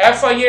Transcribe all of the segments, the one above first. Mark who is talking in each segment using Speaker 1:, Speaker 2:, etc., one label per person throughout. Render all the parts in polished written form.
Speaker 1: FIA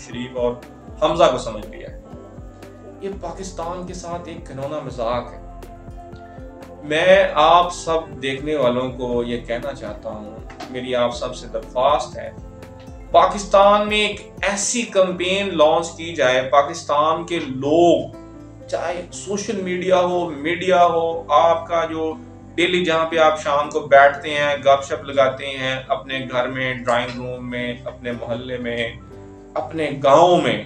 Speaker 1: شریف اور حمزہ کو سمجھ لیا ہے۔ یہ پاکستان کے ساتھ ایک گھنونا مذاق ہے۔ میں آپ سب دیکھنے والوں کو یہ کہنا چاہتا ہوں، میری آپ سب سے درخواست ہے، پاکستان میں ایک ایسی کمپین لانچ کی جائے، پاکستان کے لوگ، چاہے سوشل میڈیا ہو، آپ کا جو ڈیلی جہاں پہ آپ شام کو بیٹھتے ہیں، گپ شپ لگاتے ہیں، اپنے گھر میں، ڈرائنگ روم میں، اپنے محلے میں، اپنے گاؤں میں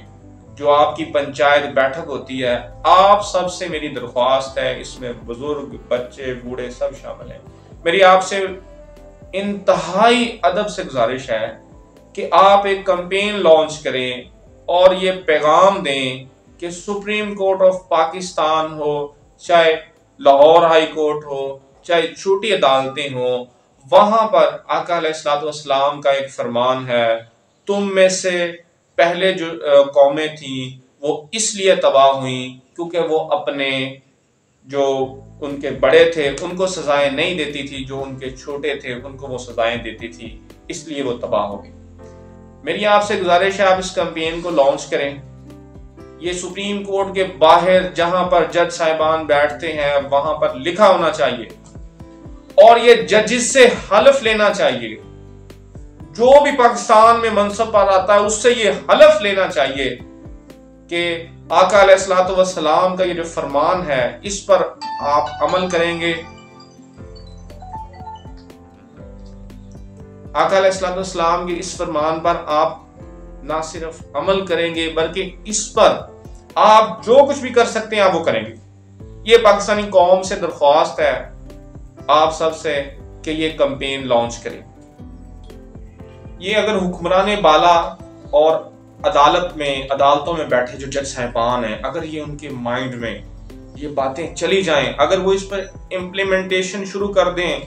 Speaker 1: جو آپ کی پنچایت بیٹھک ہوتی ہے، آپ سب سے میری درخواست ہے، اس میں بزرگ، بچے، بوڑھے سب شامل ہیں، میری آپ سے انتہائی ادب سے گزارش ہے کہ آپ ایک کمپین لانچ کریں اور یہ پیغام دیں کہ سپریم کورٹ آف پاکستان ہو، چاہے لاہور ہائی کورٹ ہو، چاہے چھوٹی عدالتیں ہوں، وہاں پر آقا علیہ الصلوۃ والسلام کا ایک فرمان ہے، تم میں سے پہلے جو قومیں تھیں وہ اس لیے تباہ ہوئیں کیونکہ وہ اپنے جو ان کے بڑے تھے ان کو سزائیں نہیں دیتی تھی، جو ان کے چھوٹے تھے ان کو وہ سزائیں دیتی تھی، اس لیے وہ تباہ ہو گئی۔ میری آپ سے گزارش ہے آپ اس کمپین کو لانچ کریں، یہ سپریم کورٹ کے باہر جہاں پر جج صاحبان بیٹھتے ہیں وہاں پر لکھا ہونا چاہیے، اور یہ ججز سے حلف لینا چاہیے، جو بھی پاکستان میں منصب پر آتا ہے اس سے یہ حلف لینا چاہیے کہ آقا علیہ الصلوۃ والسلام کا یہ جو فرمان ہے اس پر آپ عمل کریں گے، آقا علیہ الصلوۃ والسلام کے اس فرمان پر آپ نہ صرف عمل کریں گے بلکہ اس پر آپ جو کچھ بھی کر سکتے ہیں آپ وہ کریں گے۔ یہ پاکستانی قوم سے درخواست ہے آپ سب سے کہ یہ کمپین لانچ کریں۔ یہ اگر حکمران بالا اور عدالتوں میں بیٹھے جو جج صاحبان ہیں، اگر یہ ان کے مائنڈ میں یہ باتیں چلی جائیں، اگر وہ اس پر امپلیمنٹیشن شروع کر دیں،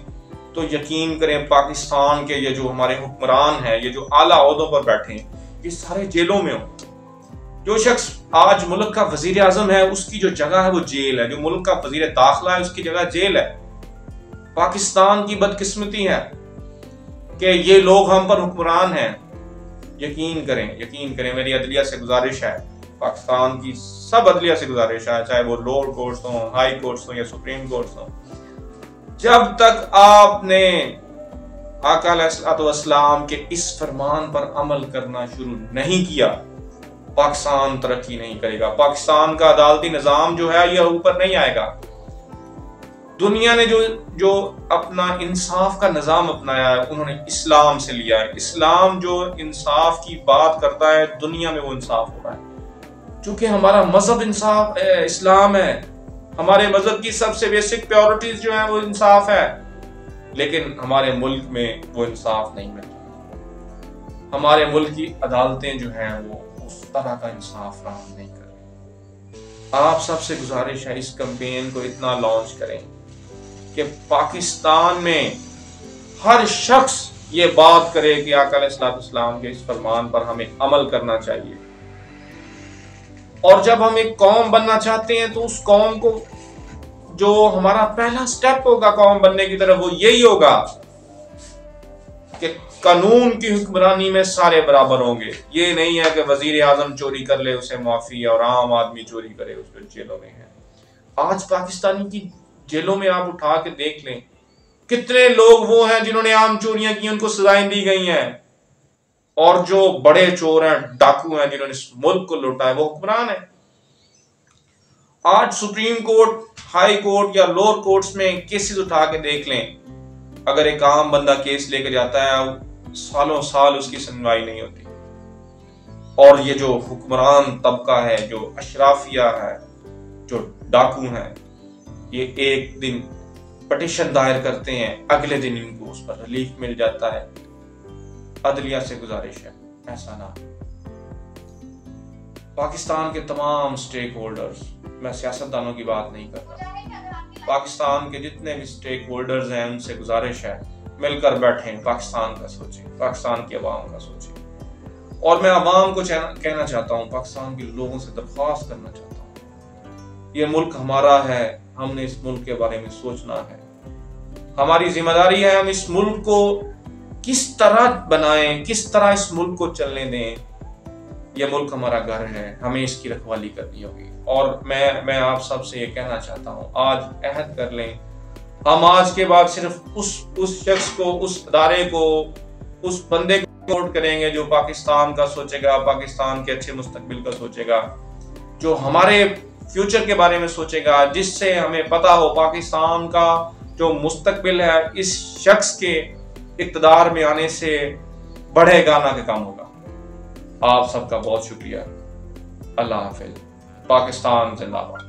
Speaker 1: تو یقین کریں پاکستان کے یہ جو ہمارے حکمران ہیں، یہ جو اعلیٰ عہدوں پر بیٹھے ہیں، یہ سارے جیلوں میں ہوں۔ جو شخص آج ملک کا وزیر اعظم ہے اس کی جو جگہ ہے وہ جیل ہے، جو ملک کا وزیر داخلہ ہے اس کی جگہ جیل ہے۔ پاکستان کی بدقسمتی ہے کہ یہ لوگ ہم پر حکمران ہیں۔ یقین کریں میری عدلیہ سے گزارش ہے، پاکستان کی سب عدلیہ سے گزارش ہے، چاہے وہ لوور کورٹس ہوں، ہائی کورٹس ہوں یا سپریم کورٹس ہوں، جب تک آپ نے آقا علیہ الصلوۃ والسلام کے اس فرمان پر عمل کرنا شروع نہیں کیا، پاکستان ترقی نہیں کرے گا۔ پاکستان کا عدالتی نظام جو ہے یہ اوپر نہیں آئے گا۔ دنیا نے جو اپنا انصاف کا نظام اپنایا ہے انہوں نے اسلام سے لیا ہے۔ اسلام جو انصاف کی بات کرتا ہے دنیا میں وہ انصاف ہو رہا ہے، چونکہ ہمارا مذہب اسلام ہے، ہمارے مذہب کی سب سے بیسک پیورٹیز جو ہیں وہ انصاف ہے، لیکن ہمارے ملک میں وہ انصاف نہیں ملتا۔ ہمارے ملک کی عدالتیں جو ہیں وہ اس طرح کا انصاف فراہم نہیں کر رہی۔ آپ سب سے گزارش ہے اس کمپین کو اتنا لانچ کریں کہ پاکستان میں ہر شخص یہ بات کرے کہ آقا علیہ الصلوۃ والسلام کے اس فرمان پر ہمیں عمل کرنا چاہیے، اور جب ہم ایک قوم بننا چاہتے ہیں تو اس قوم کو جو ہمارا پہلا سٹیپ ہوگا قوم بننے کی طرف وہ یہی ہوگا کہ قانون کی حکمرانی میں سارے برابر ہوں گے۔ یہ نہیں ہے کہ وزیر اعظم چوری کر لے اسے معافی اور عام آدمی چوری کرے اس پہ جیلوں میں ہے۔ آج پاکستانی کی جیلوں میں آپ اٹھا کے دیکھ لیں کتنے لوگ وہ ہیں جنہوں نے عام چوریاں کی ان کو سزائیں دی گئی ہیں، اور جو بڑے چور ہیں، ڈاکو ہیں، جنہوں نے اس ملک کو لوٹا ہے وہ حکمران ہیں۔ آج سپریم کورٹ، ہائی کورٹ یا لوور کورٹس میں کیسز اٹھا کے دیکھ لیں، اگر ایک عام بندہ کیس لے کے جاتا ہے سالوں سال اس کی سنوائی نہیں ہوتی، اور یہ جو حکمران طبقہ ہے، جو اشرافیہ ہے، جو ڈاکو ہیں، یہ ایک دن پٹیشن دائر کرتے ہیں، اگلے دن ان کو اس پر ریلیف مل جاتا ہے۔ عدلیہ سے گزارش ہے ایسا نہ۔ پاکستان کے تمام سٹیک ہولڈرز، میں سیاستدانوں کی بات نہیں کر رہا، پاکستان کے جتنے بھی سٹیک ہولڈرز ہیں ان سے گزارش ہے مل کر بیٹھیں، پاکستان کا سوچیں، پاکستان کی عوام کا سوچیں۔ اور میں عوام کو کہنا چاہتا ہوں، پاکستان کے لوگوں سے درخواست کرنا چاہتا ہوں، یہ ملک ہمارا ہے، ہم نے اس ملک کے بارے میں سوچنا ہے، ہماری ذمہ داری ہے ہم اس ملک کو کس طرح بنائیں، کس طرح اس ملک کو چلنے دیں۔ یہ ملک ہمارا گھر ہے، ہمیں اس کی رکھوالی کرنی ہوگی۔ اور میں آپ سب سے یہ کہنا چاہتا ہوں، آج عہد کر لیں، ہم آج کے بعد صرف اس شخص کو، اس ادارے کو، اس بندے کو سپورٹ کریں گے جو پاکستان کا سوچے گا، پاکستان کے اچھے مستقبل کا سوچے گا، جو ہمارے فیوچر کے بارے میں سوچے گا، جس سے ہمیں پتا ہو پاکستان کا جو مستقبل ہے اس شخص کے اقتدار میں آنے سے بڑھے گا نہ کہ کم ہوگا۔ آپ سب کا بہت شکریہ۔ اللہ حافظ۔ پاکستان زندہ باد۔